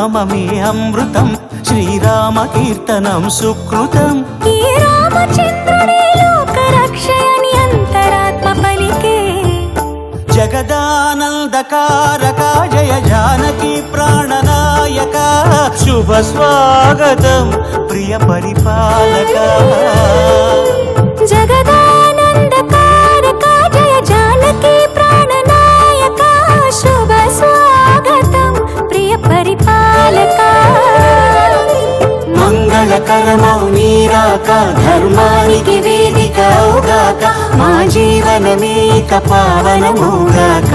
నామమే అమృతం, శ్రీరామ కీర్తనం సుకృతం. ఈ రామచంద్రుడే లోక రక్షయని అంతరాత్మ పలికే. జగదానందకారక జయ జానకి ప్రాణనాయక, శుభ స్వాగతం ప్రియ పరిపాలక. జగదానందకారక జయ జానకి ప్రాణనాయక, శుభ స్వాగతం ప్రియ పరిపాలక. మంగళకరమౌ నీరాక, ధర్మానికి వేదిక అవుగాక, మా జీవనమేక పావనమౌగాక.